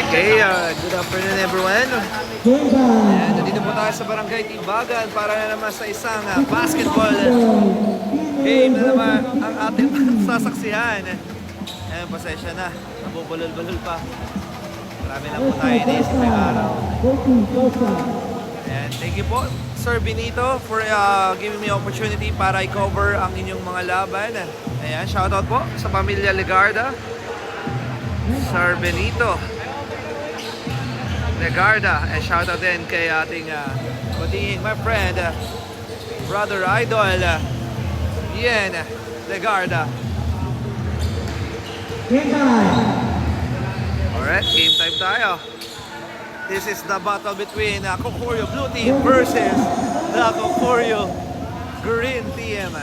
Okay, good afternoon everyone. Ayan, nandito po tayo sa Barangay Timbagan para na naman sa isang basketball game na naman ang ating sasaksihan. Ayan, pasensya na, nabubulol-bulol pa. Marami lang po tayo iniisip na araw. And thank you po, Sir Benito, for giving me opportunity para i-cover ang inyong mga laban. Ayan, shoutout po sa pamilya Legarda. Sir Benito Legarda, and shoutout din kay ating kutingin, my friend, brother idol, Ian Legarda. Alright, game time tayo. This is the battle between Kokoryo Blue Team versus the Kokoryo Green Team.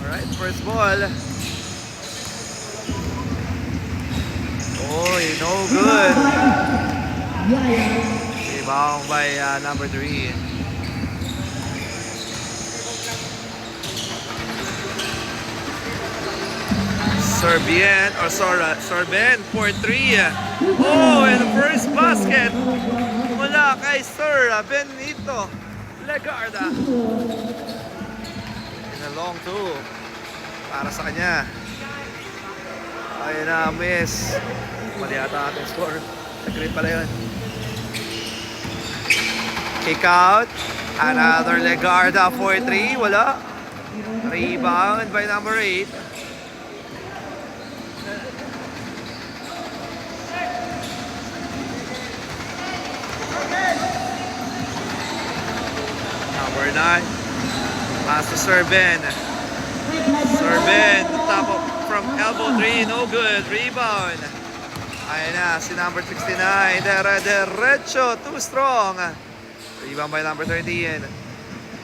Alright, first ball. Oy, no good. Rebound by number 3. Sorben for 3. Oh, and the first basket mula kay Sir Benito Legarda. And a long two para sa kanya. Ayun na, miss. Mali ata ating score. Agree pala yun. Kick out. Another Legarda for 3. Wala. Rebound by number 8. Number 9. Pass to Sorben. Sorben, top of, from elbow 3, no good. Rebound. Ayun na, si number 69. Derecho, too strong. Rebound by number 13.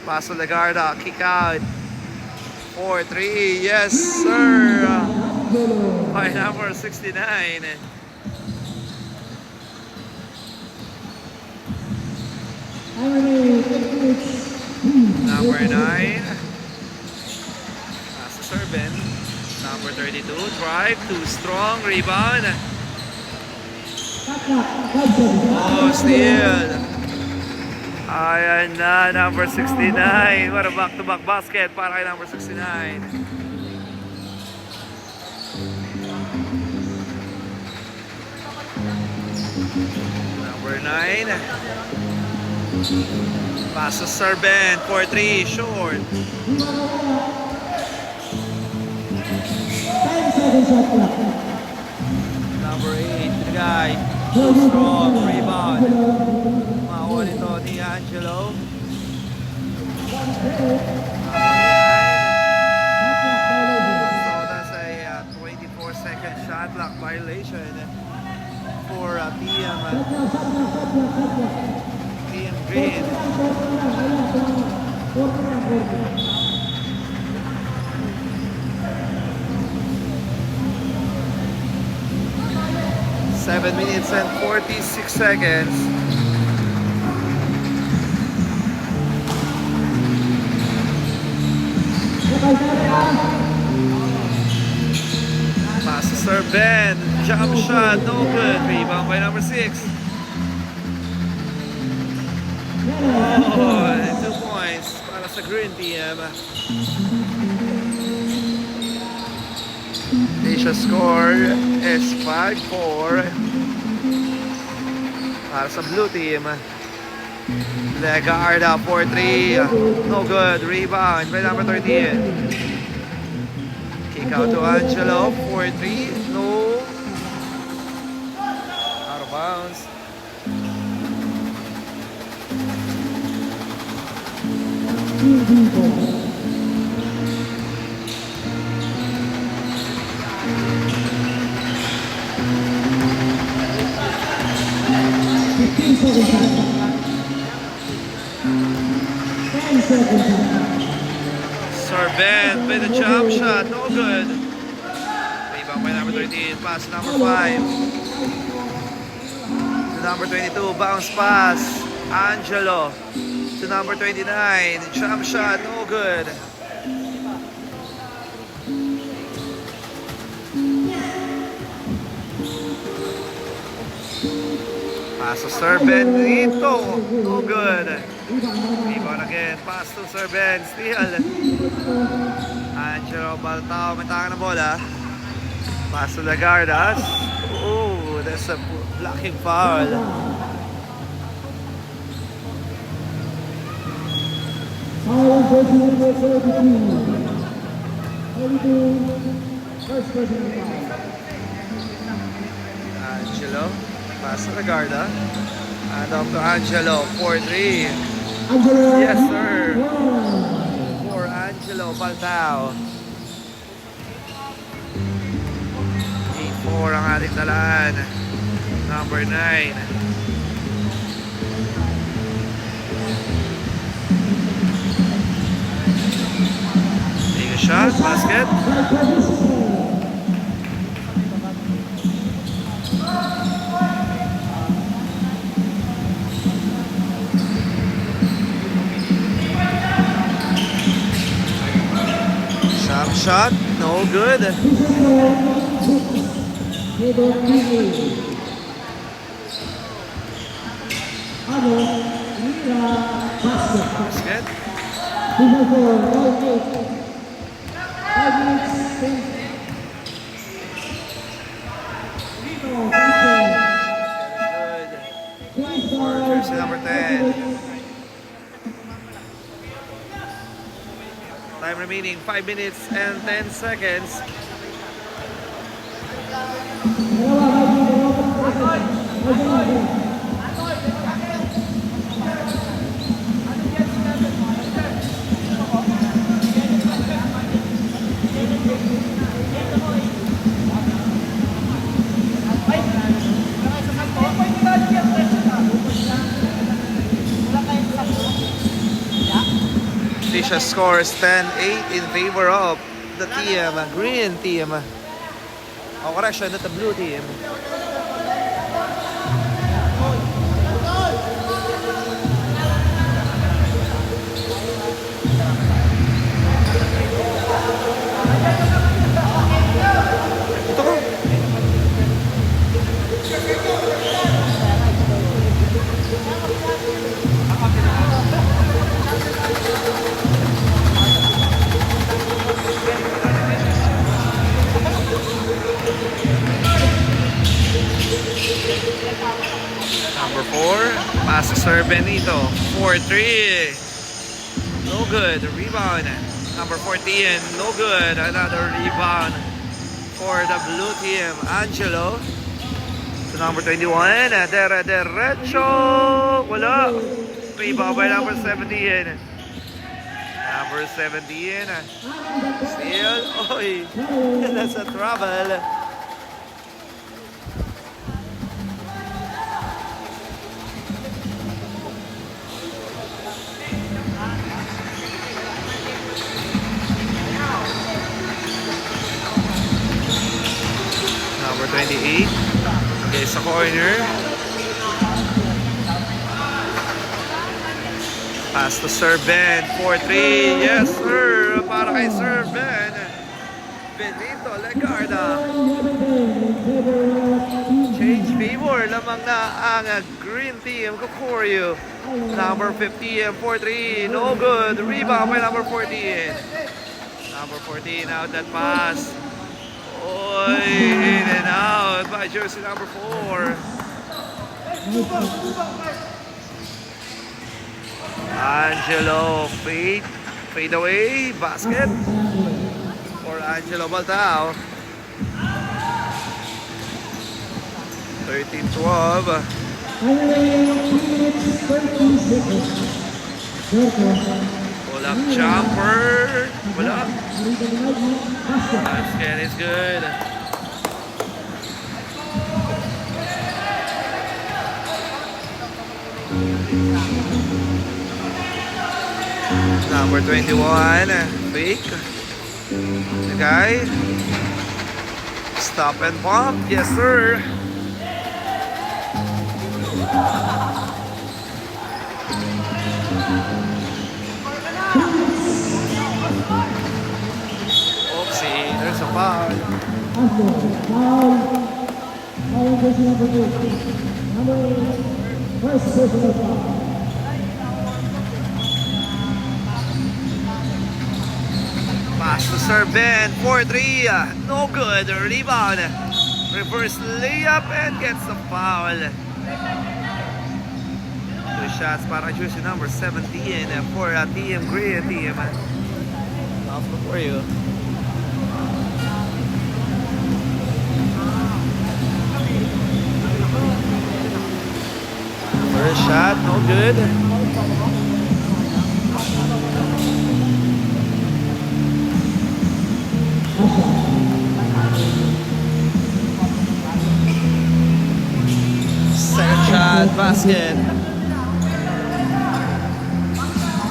Pass to Legarda, kick out. 4-3, yes sir. By number 69. Number 9. Pass to Sorben. Number 32. Drive. Too strong. Rebound. Oh, steal. Ayan na. Number 69. What a back-to-back basket para kay number 69. Number 9. Pass to Sorben for 3, short. Number 8, the guy. Strong, rebound. Makuha nito ni Angelo. So that's a 24-second shot clock violation for Team Green. 7 minutes and 46 seconds. Pass to Sorben. Jump shot, no good. Rebound by number 6. Oh, 2 points para sa Green Team. The score is 5-4 para sa Blue Team. Legarda for 3, no good. Rebound by number 13. Kick out to Angelo for 3, no. Out of bounds. Sorben with a jump shot, no good. Rebound by number 13, pass to number 5. To number 22, bounce pass. Angelo to number 29, jump shot, no good. Pass to Sorben dito, no good. Rebound again, pass to Sorben, steal. Angelo Baltao, may taka ng bola. Pass to Legarda. Oh, there's a blocking foul. Angelo, pass to Lagarda. And off to Angelo, 4-3. Yes, sir. For Angelo Baltao. 8-4 ang ating talaan. Number 9. Take a shot, basket. Shot, no good. Basket. Good. Jersey number 10. Time remaining 5 minutes and 10 seconds. Tisha scores 10-8 in favor of the team, green team. Oh, correction, not the blue team. Ito ko. Number 4, pass to serve Benito. 4-3. No good. Rebound. Number 14. No good. Another rebound for the blue team. Angelo. To number 21. Derecho. Wala. Rebound by number 17. Number 17. Steal. Oy. That's a trouble. Number 28. Okay, sa corner. Pass to Sir Ben. 4-3. Yes, sir. Para kay Sir Ben. Benito Lagarda. Change favor. Lamang na ang green team. Kokoryu. Number 15. 4-3. No good. Rebound by number 14. Number 14 out that pass. Oy, in and out by jersey number 4. Angelo, fade away, basket for Angelo Baltao. 13-12. Pull up jumper. Pull up. Basket is good. Number 21, fake. The guy. Stop and pump. Yes, sir. Oopsie, there's a foul. Pass to serve Ben, 4-3, no good, rebound. Reverse layup and gets the foul. 2 shots para jersey number 17 for Team Green Team. Off for you. First shot, no good. Second shot, basket.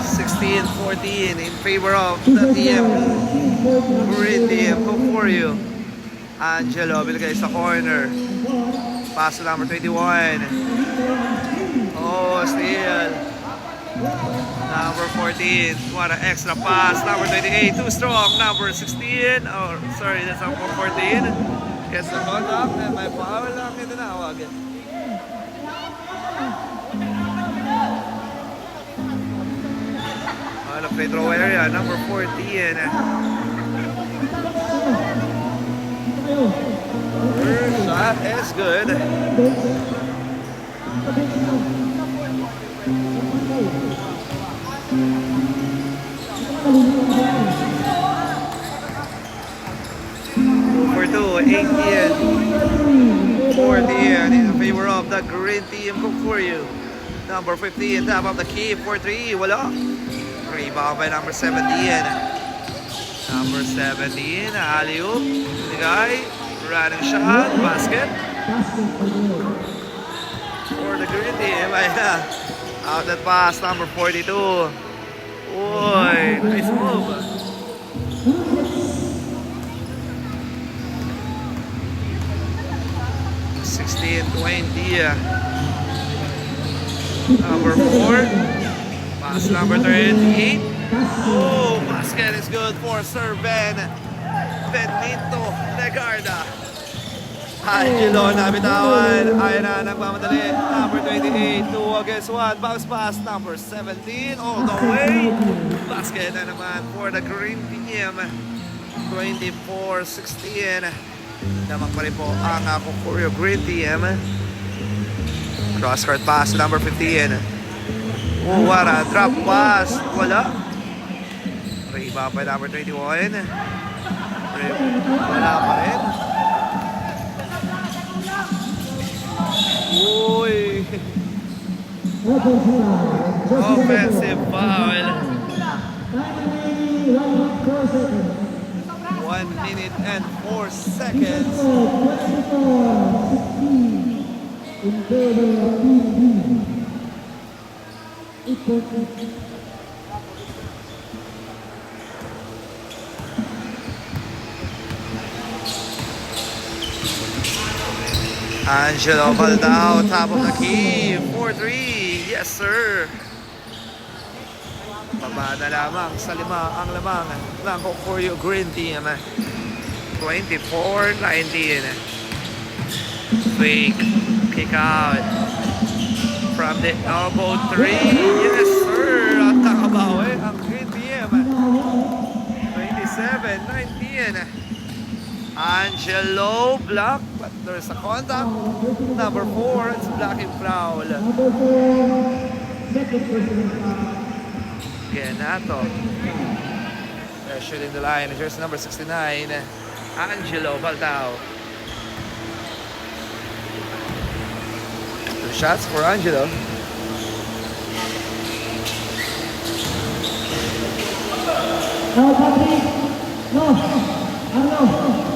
16-14 in favor of the team. Green Team, go for you. Angelo, bilagay sa corner. Pass to number 21. Oh, steal. Number 14. What an extra pass. Number 28, too strong. Number 16. Oh, sorry, that's number 14. Gets the contact and may foul lang ito nawag. On the free throw area, number 14. First shot is good. For 2, 18, 14 in favor of the Green Team. Go for you. Number 15, top of the key for 3. Wala. Rebound by number 17. Number 17, alley-oop. The guy, running shot, basket. For the Green Team, ayan. Out that pass, number 42. Boy, nice move. Number 4. Pass number 38. Oh, basket is good for Sir Benito Legarda. Angelo nabitawan. Ayan na, nagmamadali. Number 28, 2 against 1. Bounce pass, number 17. All the way. Basket na naman for the Green Team. 24-16. Naman pa rin po ang Kokurio Green Team. Cross-court pass, number 15. Oh, what a drop pass. Wala. Rebound by number 21. Wala pa rin. Uy. Offensive foul. 1 minute and 4 seconds. Angelo Baldao, top of the key, 4-3, yes sir. Baba na lamang sa ang lamang ng Kokurio Green Team. 24-19. Fake kick out from the elbow 3, yes sir. At nakabawi ang Green Team. 27-19. Angelo block, but there's a contact. Number 4, it's blocking foul. Genato. They're shooting the line. Here's number 69, Angelo Baldao. 2 shots for Angelo. No, Patrick. No. No.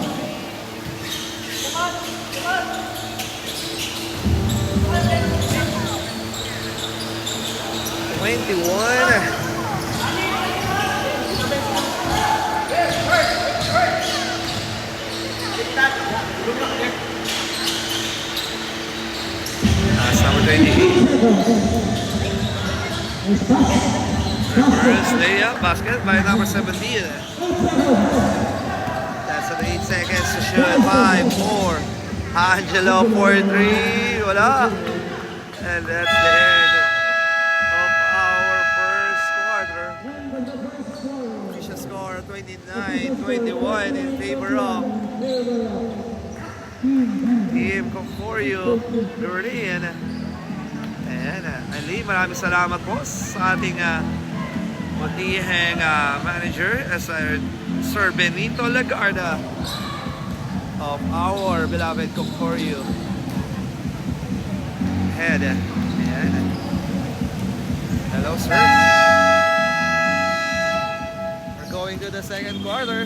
21. That's number 28. First layup basket by number 17. That's at 8 seconds to shoot. 5, 4. Angelo 4-3. Wala. And that's the end of our first quarter. Official score 29-21 in favor of Team Concorio Green. Ayan, Ali, maraming salamat po sa ating matiheng manager, Sir Benito Lagarda of our beloved Concorio. Head. Ayan. Hello, sir. We're going to the second quarter.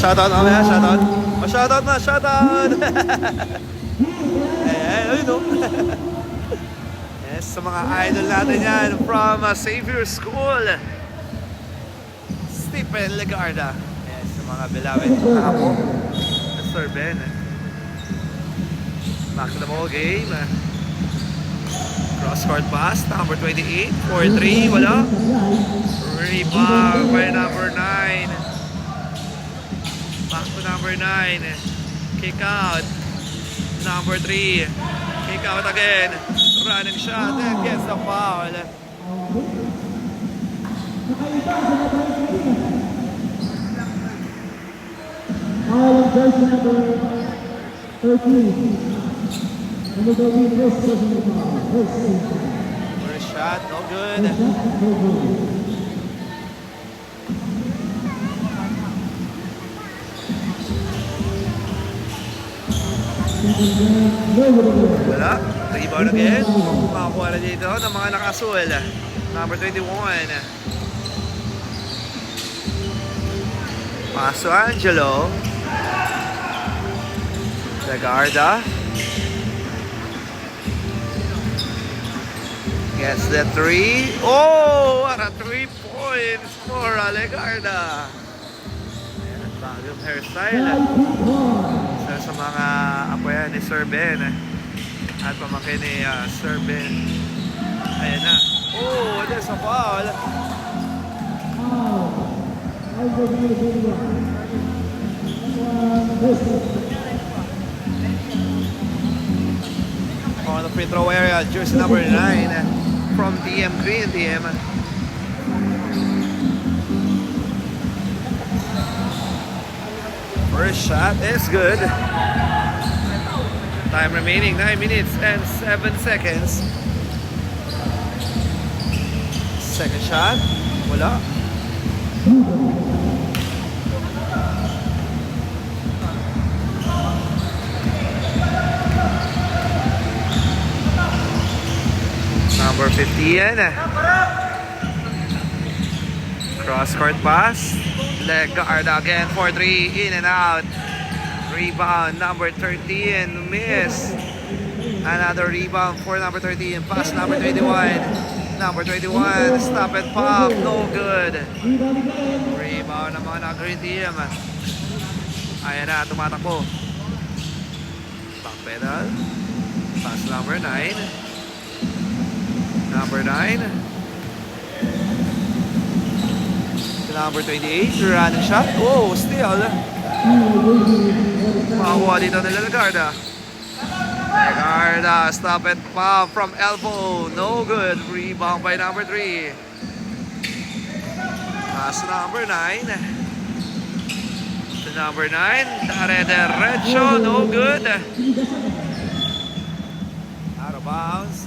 Shoutout mamaya, shoutout. Shoutout na, shoutout! Ayun o. Yes, sa mga idol natin yan from Xavier School. Stephen Legarda. Yes, sa mga beloved ako. Sir Ben. Back to the ball game. Cross-court pass, number 28. 4-3, wala. Rebound by number 9. Back to number 9. Kick out. Number 3. Kick out again. Running shot and gets the foul. Foul jersey number 13. Number 13, first personal foul. First shot, no good. Wala. Rebound again. Makakuha na dito ng mga nakasul. Number 21. Paso Angelo. Lagarda. Gets the 3. Oh, what a 3 points for Lagarda. Ayan, bagong hairstyle. Sa mga apo yan ni Sir Ben at pamangkin ni Sir Ben. Ayan na. Oh, there's a foul. On the free throw area, jersey number 9 from TM Green Team. First shot is good. Time remaining 9 minutes and 7 seconds. Second shot. Wala. Number 15. Cross-court pass. Legarda again, 4-3, in and out. Rebound, number 13, miss. Another rebound for number 13, pass number 21. Number 21, stop and pop, no good. Rebound naman ang Green Team. Ayan na, tumatakbo. Back pedal. Pass number 9. Number 9. Number 28, running shot. Oh, steal. Makakuha dito nila Lagarda. Lagarda, stop and pop from elbow. No good. Rebound by number 3. Pass number 9. To number 9. Derecho, no good. Out of bounds.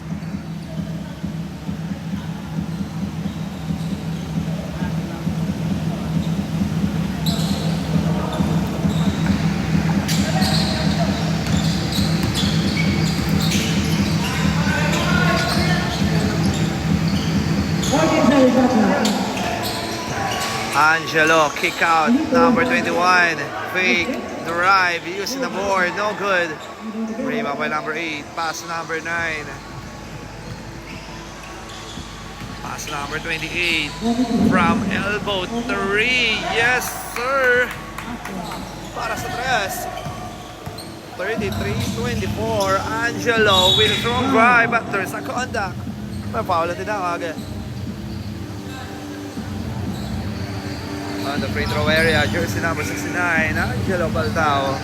Angelo, kick out, number 21, fake, drive, using the board, no good. Rebound by number 8, pass number 9. Pass number 28, from elbow 3, yes sir! Para sa tres. 33-24, Angelo with a strong drive, but there's a contact. May foul natin na agad. On the free throw area, jersey number 69, Angelo Baltao.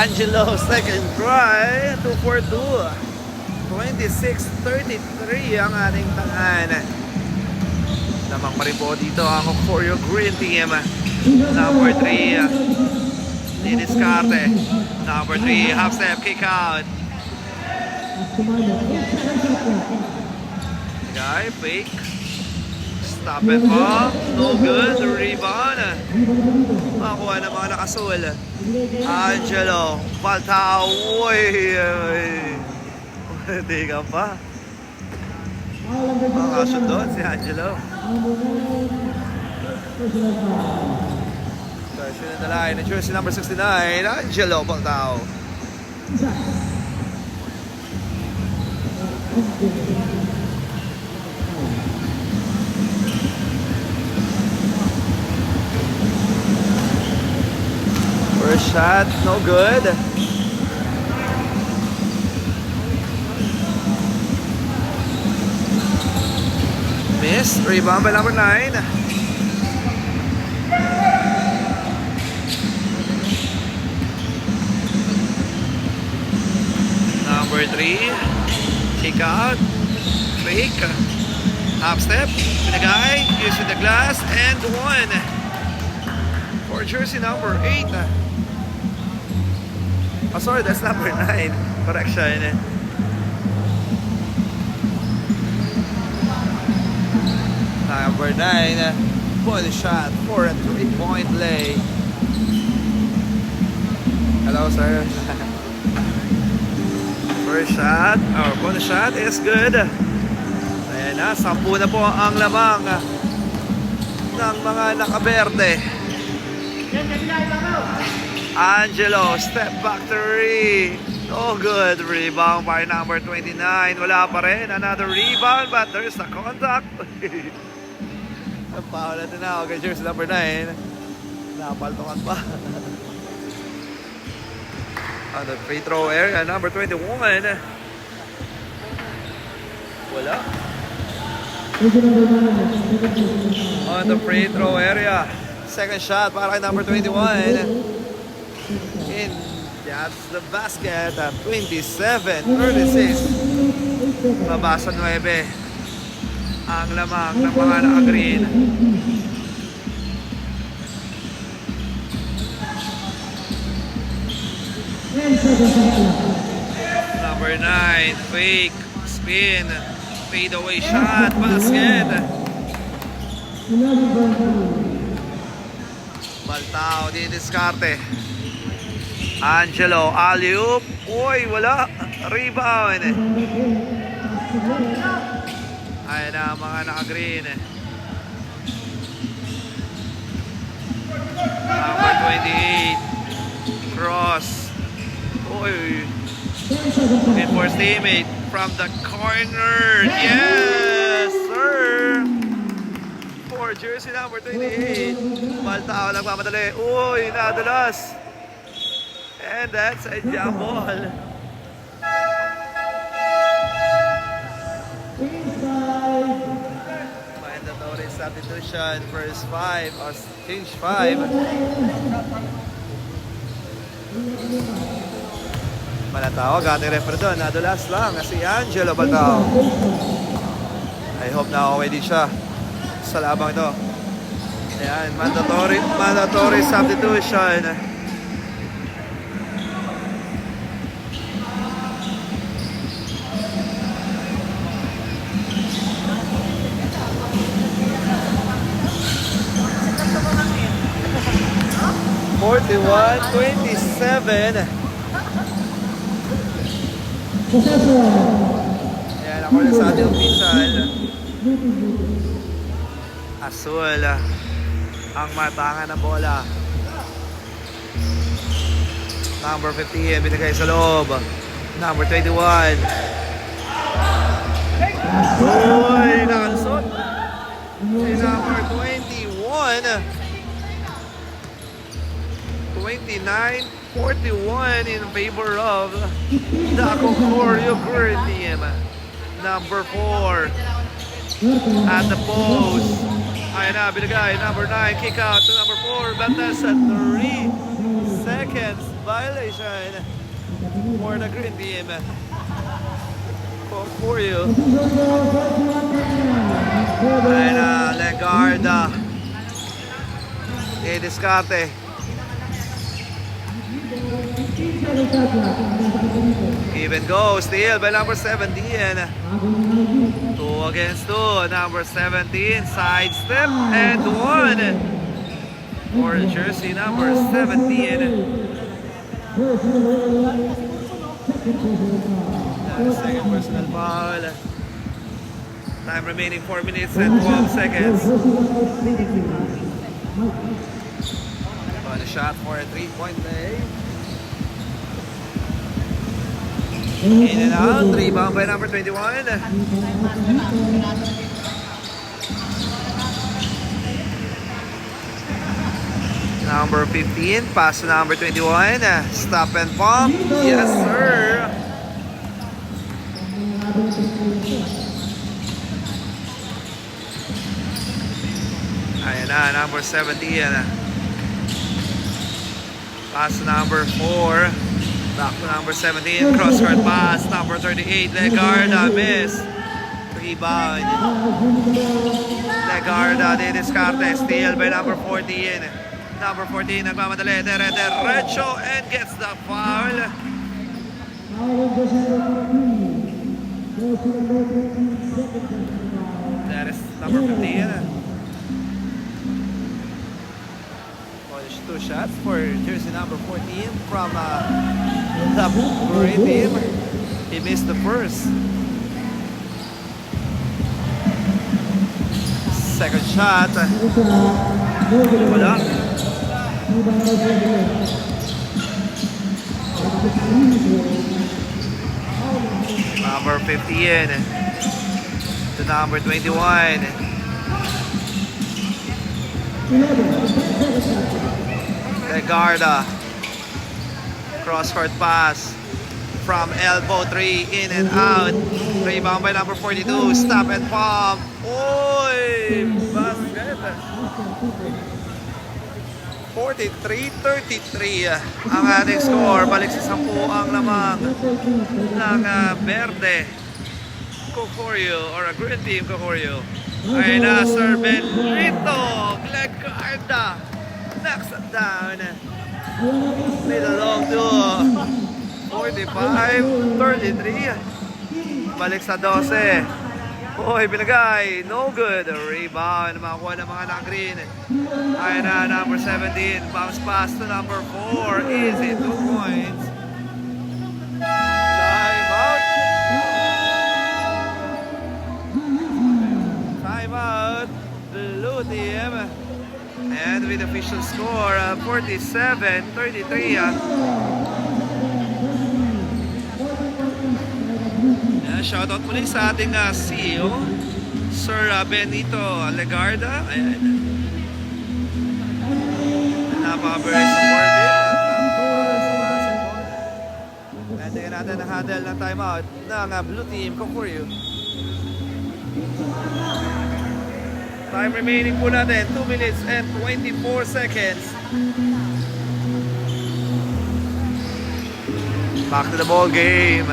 Angelo, second try. 242. 26-33 ang ating tangan. Lamang pa rin po dito ang Choreo Green Team. Number 3, Didiscarte. Number 3, half step kick out. Guy, fake. Stop it po. No good. Rebound. Makuha ng mga nakasul. Angelo. Baltao. Uy. Hindi ka pa. Makasundot si Angelo. Version in the line. Jersey number 69. Angelo Baltao. First shot, no good. Miss, rebound by number 9. Number 3, kick out, fake, half step, pinagay, using the glass, and 1 for jersey number 8. Oh, sorry, that's number 9. Correction. Number 9, body shot for a 3-point lay. Hello, sir. First shot, or bonus shot is good. Ayan na, 10 na po ang lamang ng mga nakaberde. Angelo, step back 3. No good. Rebound by number 29. Wala pa rin. Another rebound, but there's a contact. Ang foul natin na. Okay, jersey number 9. Napaltungan pa. On the free throw area, number 21. Wala. On the free throw area. Second shot para kay number 21. And that's the basket at 27-36. Mabasa 9 ang lamang ng mga naka-green. Number 9, fake, spin, fade away shot, basket. Baltao, Didiscarte. Angelo, alley-oop. Uy, wala. Rebound. Ayan na mga naka-green. Number 28. Cross. Uy. Enforced teammate from the corner. Yes, sir. For jersey number 28. Baltao nagmamadali. Uy, nadulas. And that's a jump ball. Mandatory substitution. First 5 or change 5. Malatawag ating referee doon. Nadulas lang si Angelo Baltao. I hope na okay din siya sa labang ito. Ayan, mandatory substitution. (41-27). Ayan, ako na sa ating official. Azul ang matangan ng bola. Number 15 binigay sa loob. Number 21. Uy, nakalusot. Si number 21. 29-41 in favor of the Choreo Green Team. Number 4 at the post. Ayan na, binigay. Number 9, kick out to number 4. Bantas at 3 seconds. Violation for the green team. For you. Ayan na, Legarda. Diskarte. Even go, steal by number 17. 2 against 2. Number 17, side step and 1 for jersey number 17. Second personal foul. Time remaining 4 minutes and 12 seconds. On a shot for a 3-point play. In and out, rebound by number 21. Number 15, pass to number 21. Stop and pump. Yes, sir. Ayan na, number 17. Pass to number 4. Back to number 17, cross-court pass. Number 38, Legarda, miss. Rebound. Legarda, diskarte. Steal by number 14. Number 14, nagmamadali. Derecho and gets the foul. That is number 15. Two shots for jersey number 14 from the green team. He missed the first. Second shot. Wala. Number 15 to number 21. Legarda, cross-court pass from elbow 3, in and out. Rebound by number 42, stop and pump. Oy! Basket! 43-33 ang ating score. Balik sa 10 ang lamang ng Verde Cocorio or a green team Cocorio. Ay na, Sir Benito Legarda knocks it down. Little long to 45-33. Balik sa 12. Uy, binagay. No good. Rebound. Makakuha ng mga naka-green. Ayan na, number 17. Bounce pass to number 4. Easy, 2 points. Time out. Time out. Blue team. And with official score, 47-33. Shoutout muli sa ating CEO, Sir Benito Legarda. Ayan. Napaka-very supportive. And tingnan natin ang handle ng timeout ng Blue Team Cocorio. Time remaining po natin, 2 minutes and 24 seconds. Back to the ball game.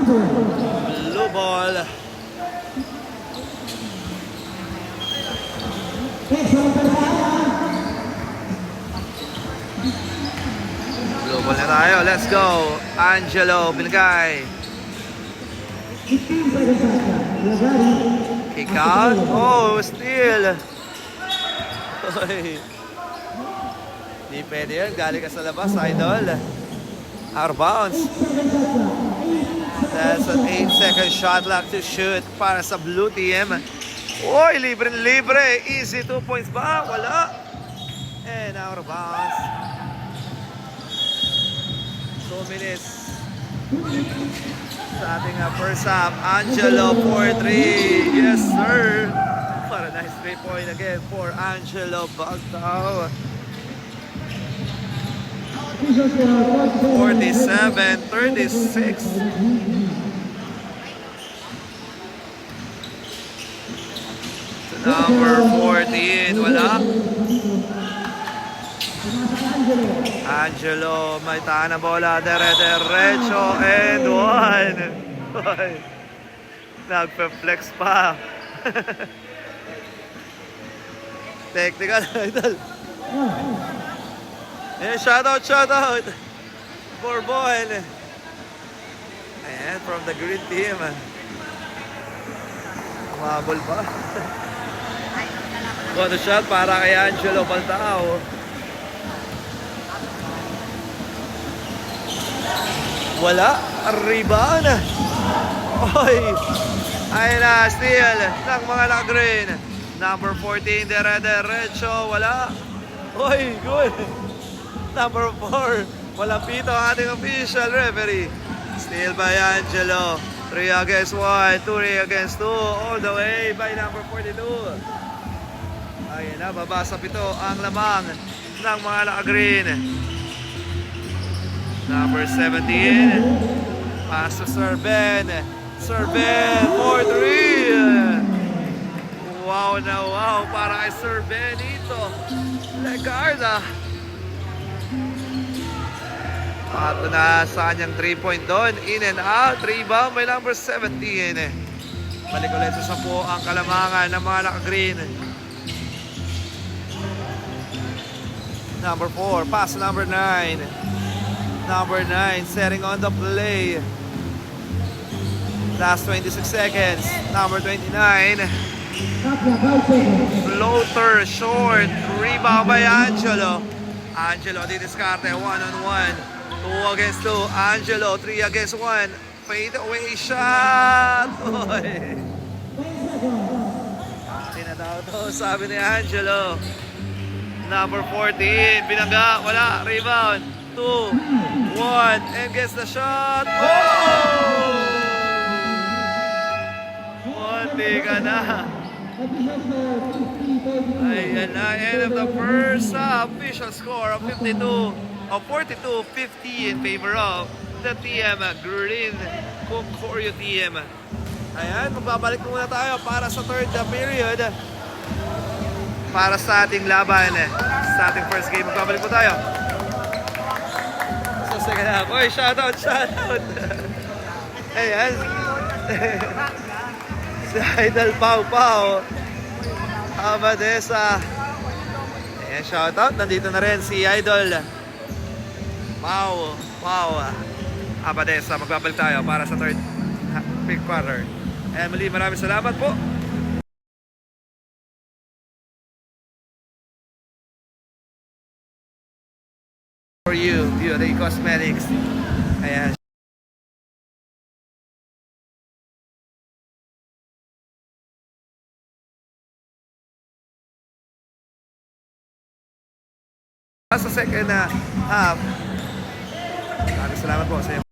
Blue ball. Blue ball na tayo. Let's go. Angelo Bilgay. Kick out. Oh, steal. Di pwede yun. Galing ka sa labas, idol. Out of bounds. That's an 8-second shot left to shoot para sa Blue Team. Oy, libre-libre. Easy 2 points ba? Wala. And out of bounds. 2 minutes. Sa ating first half, Angelo for 3. Yes, sir. What a nice 3-point again for Angelo Bagtao. 47-36. Number 14, wala. Angelo, may tahan na bola, derecho, and one. Hoy, nagpe-flex pa. Technical, idol. Eh, shoutout. Bourbon. Ayan, from the green team. Umabol pa. Got a shot para kay Angelo Baltao. Wala. Rebound. Oy. Ayun na, steal ng mga naka-green. Number 14, derecho. Wala. Oy, good. Number 4, walang pito ang ating official referee. Steal by Angelo. 3 against 1, 2 against 2. All the way by number 42. Ayun na, babasa pito ang lamang ng mga naka-green. Number 17, pass to Serben. Serben for 3. Wow na wow para kay Serben dito. Legarda. Pato na sa kanyang 3-point doon. In and out. Rebound by number 17. Balik ulit sa 10 ang kalamangan ng mga naka-green. Number 4, pass to number 9. Number 9, setting on the play. Last 26 seconds. Number 29. Floater, short. Rebound by Angelo. Angelo, didiskarte. 1-on-1. 2 against 2. Angelo, 3 against 1. Fade away shot. Oy. Akin na daw to, sabi ni Angelo. Number 14, binangga, wala, rebound. 2, 1, and gets the shot. Oh! Munti ka na. Ayan na, end of the first half. Official score of 42-50 in favor of the team Green Concordia team. Ayan, magbabalik muna tayo para sa third period. Para sa ating laban, sa ating first game, magbabalik po tayo. So, second half. Oy, shoutout. Ayan. Si Idol Pau Abadesa. Ayan, shoutout. Nandito na rin si Idol Pau Abadesa. Magbabalik tayo para sa third quarter. Ayan, muli maraming salamat po. For you, Beauty Cosmetics. Ayan. Sa second half. Maraming salamat po sa iyo.